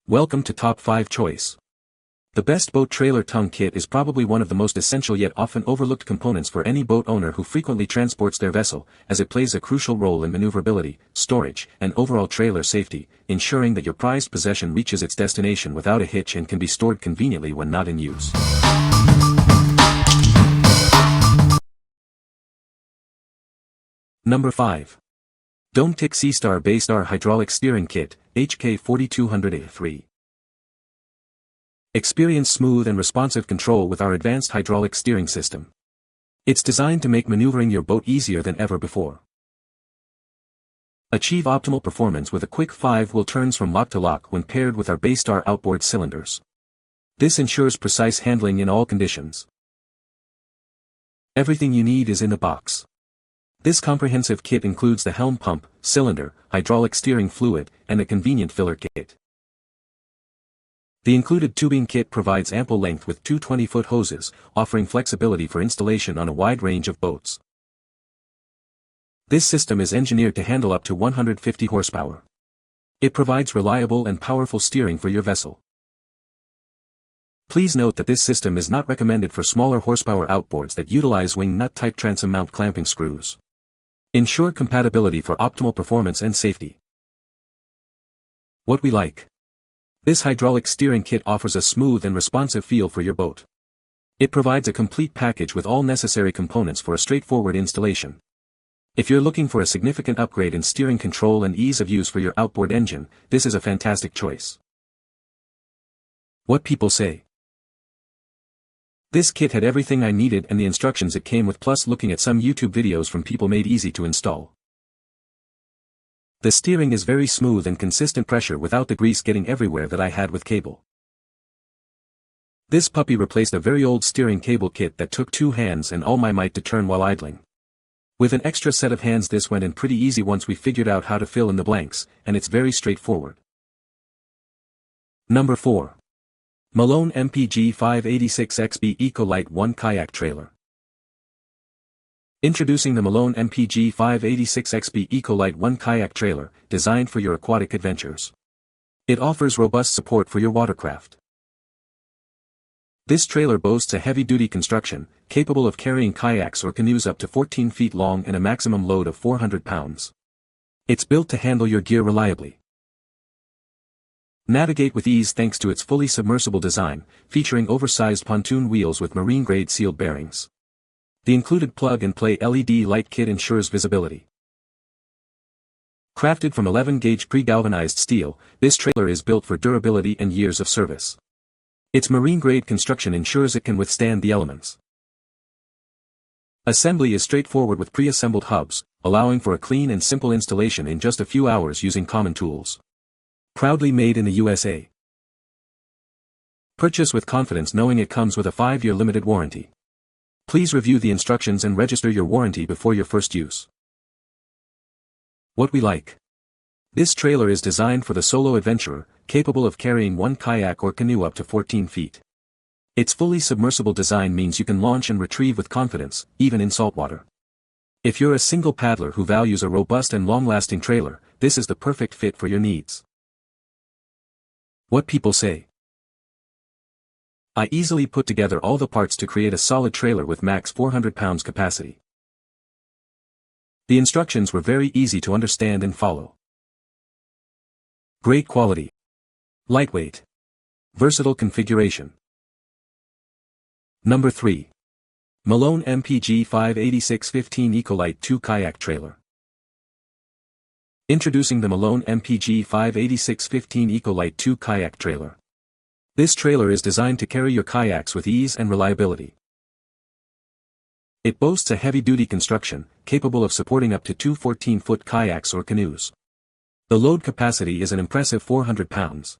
Welcome to Top 5 Choice. The best boat trailer tongue kit is probably one of the most essential yet often overlooked components for any boat owner who frequently transports their vessel, as it plays a crucial role in maneuverability, storage, and overall trailer safety, ensuring that your prized possession reaches its destination without a hitch and can be stored conveniently when not in use. Number 5. Dometic SeaStar Baystar Hydraulic Steering Kit, HK4200A3. Experience smooth and responsive control with our advanced hydraulic steering system. It's designed to make maneuvering your boat easier than ever before. Achieve optimal performance with a quick 5-wheel turns from lock to lock when paired with our Baystar outboard cylinders. This ensures precise handling in all conditions. Everything you need is in the box. This comprehensive kit includes the helm pump, cylinder, hydraulic steering fluid, and a convenient filler kit. The included tubing kit provides ample length with two 20-foot hoses, offering flexibility for installation on a wide range of boats. This system is engineered to handle up to 150 horsepower. It provides reliable and powerful steering for your vessel. Please note that this system is not recommended for smaller horsepower outboards that utilize wing nut-type transom mount clamping screws. Ensure compatibility for optimal performance and safety. What we like. This hydraulic steering kit offers a smooth and responsive feel for your boat. It provides a complete package with all necessary components for a straightforward installation. If you're looking for a significant upgrade in steering control and ease of use for your outboard engine, this is a fantastic choice. What people say. This kit had everything I needed and the instructions it came with, plus looking at some YouTube videos from people made easy to install. The steering is very smooth and consistent pressure without the grease getting everywhere that I had with cable. This puppy replaced a very old steering cable kit that took 2 hands and all my might to turn while idling. With an extra set of hands, this went in pretty easy once we figured out how to fill in the blanks, and it's very straightforward. Number 4. Malone MPG 586XB EcoLight 1 Kayak Trailer. Introducing the Malone MPG 586XB EcoLight 1 Kayak Trailer, designed for your aquatic adventures. It offers robust support for your watercraft. This trailer boasts a heavy-duty construction, capable of carrying kayaks or canoes up to 14 feet long and a maximum load of 400 pounds. It's built to handle your gear reliably. Navigate with ease thanks to its fully submersible design, featuring oversized pontoon wheels with marine-grade sealed bearings. The included plug-and-play LED light kit ensures visibility. Crafted from 11-gauge pre-galvanized steel, this trailer is built for durability and years of service. Its marine-grade construction ensures it can withstand the elements. Assembly is straightforward with pre-assembled hubs, allowing for a clean and simple installation in just a few hours using common tools. Proudly made in the USA. Purchase with confidence knowing it comes with a 5-year limited warranty. Please review the instructions and register your warranty before your first use. What we like. This trailer is designed for the solo adventurer, capable of carrying 1 kayak or canoe up to 14 feet. Its fully submersible design means you can launch and retrieve with confidence, even in saltwater. If you're a single paddler who values a robust and long-lasting trailer, this is the perfect fit for your needs. What people say. I easily put together all the parts to create a solid trailer with max 400 pounds capacity. The instructions were very easy to understand and follow. Great quality. Lightweight. Versatile configuration. Number 3. Malone MPG 586-15 EcoLight 2 Kayak Trailer. Introducing the Malone MPG 586-15 EcoLight 2 Kayak Trailer. This trailer is designed to carry your kayaks with ease and reliability. It boasts a heavy-duty construction, capable of supporting up to 2 14-foot kayaks or canoes. The load capacity is an impressive 400 pounds.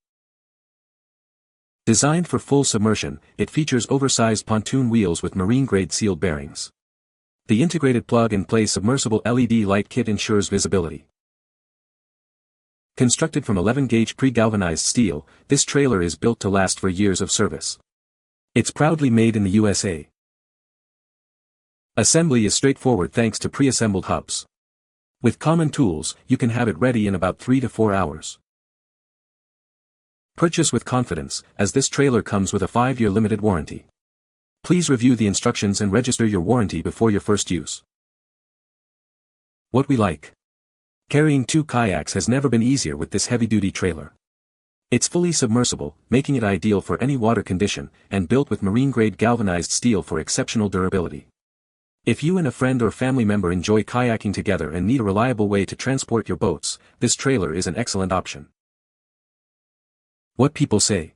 Designed for full submersion, it features oversized pontoon wheels with marine-grade sealed bearings. The integrated plug-and-play submersible LED light kit ensures visibility. Constructed from 11-gauge pre-galvanized steel, this trailer is built to last for years of service. It's proudly made in the USA. Assembly is straightforward thanks to pre-assembled hubs. With common tools, you can have it ready in about 3 to 4 hours. Purchase with confidence, as this trailer comes with a 5-year limited warranty. Please review the instructions and register your warranty before your first use. What we like. Carrying 2 kayaks has never been easier with this heavy-duty trailer. It's fully submersible, making it ideal for any water condition, and built with marine-grade galvanized steel for exceptional durability. If you and a friend or family member enjoy kayaking together and need a reliable way to transport your boats, this trailer is an excellent option. What people say.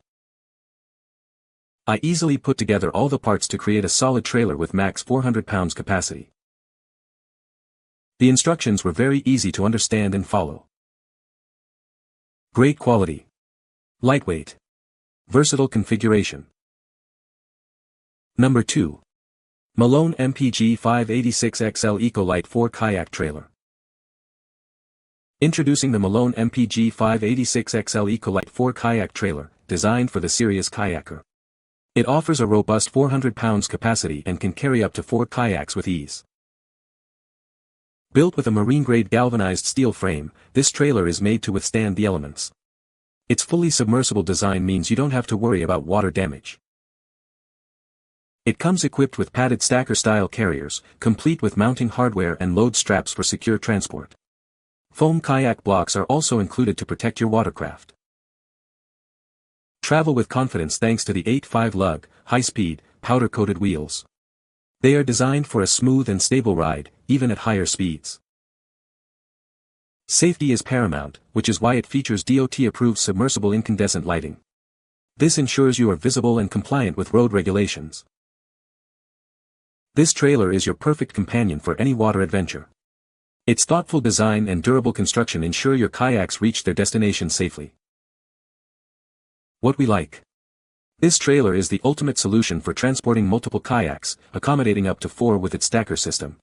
I easily put together all the parts to create a solid trailer with max 400 pounds capacity. The instructions were very easy to understand and follow. Great quality. Lightweight. Versatile configuration. Number 2. Malone MPG 586XL EcoLight 4 Kayak Trailer. Introducing the Malone MPG 586XL EcoLight 4 Kayak Trailer, designed for the serious kayaker. It offers a robust 400 pounds capacity and can carry up to 4 kayaks with ease. Built with a marine-grade galvanized steel frame, this trailer is made to withstand the elements. Its fully submersible design means you don't have to worry about water damage. It comes equipped with padded stacker-style carriers, complete with mounting hardware and load straps for secure transport. Foam kayak blocks are also included to protect your watercraft. Travel with confidence thanks to the 8.5 lug, high-speed, powder-coated wheels. They are designed for a smooth and stable ride, even at higher speeds. Safety is paramount, which is why it features DOT-approved submersible incandescent lighting. This ensures you are visible and compliant with road regulations. This trailer is your perfect companion for any water adventure. Its thoughtful design and durable construction ensure your kayaks reach their destination safely. What we like. This trailer is the ultimate solution for transporting multiple kayaks, accommodating up to 4 with its stacker system.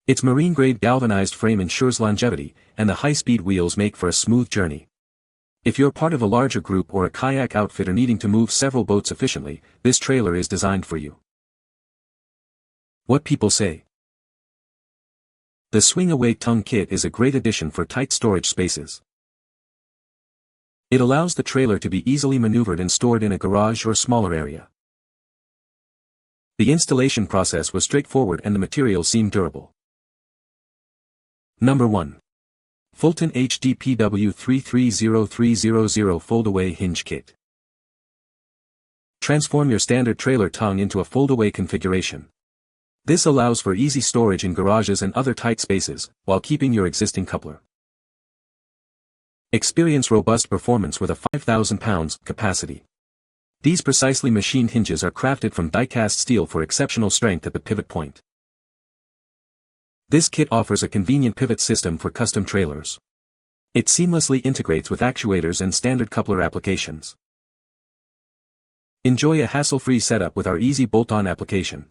Its marine-grade galvanized frame ensures longevity, and the high-speed wheels make for a smooth journey. If you're part of a larger group or a kayak outfit or needing to move several boats efficiently, this trailer is designed for you. What people say. The swing-away tongue kit is a great addition for tight storage spaces. It allows the trailer to be easily maneuvered and stored in a garage or smaller area. The installation process was straightforward and the material seemed durable. Number 1. Fulton HDPW 330300 Foldaway Hinge Kit. Transform your standard trailer tongue into a foldaway configuration. This allows for easy storage in garages and other tight spaces, while keeping your existing coupler. Experience robust performance with a 5,000 pounds capacity. These precisely machined hinges are crafted from die-cast steel for exceptional strength at the pivot point. This kit offers a convenient pivot system for custom trailers. It seamlessly integrates with actuators and standard coupler applications. Enjoy a hassle-free setup with our easy bolt-on application.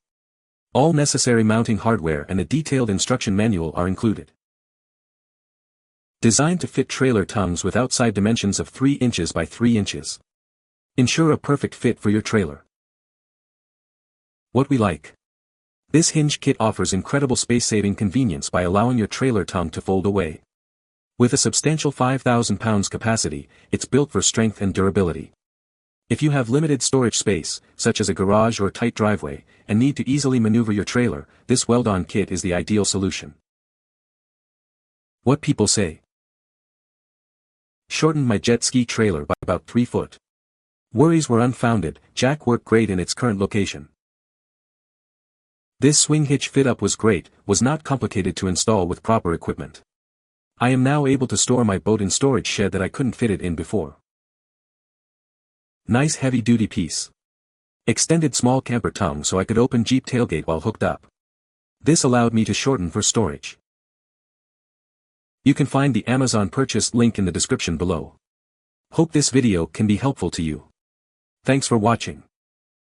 All necessary mounting hardware and a detailed instruction manual are included. Designed to fit trailer tongues with outside dimensions of 3 inches by 3 inches. Ensure a perfect fit for your trailer. What we like. This hinge kit offers incredible space-saving convenience by allowing your trailer tongue to fold away. With a substantial 5,000 pounds capacity, it's built for strength and durability. If you have limited storage space, such as a garage or tight driveway, and need to easily maneuver your trailer, this weld-on kit is the ideal solution. What people say. Shortened my jet ski trailer by about 3 foot. Worries were unfounded, jack worked great in its current location. This swing hitch fit-up was great, was not complicated to install with proper equipment. I am now able to store my boat in storage shed that I couldn't fit it in before. Nice heavy-duty piece. Extended small camper tongue so I could open Jeep tailgate while hooked up. This allowed me to shorten for storage. You can find the Amazon purchase link in the description below. Hope this video can be helpful to you. Thanks for watching.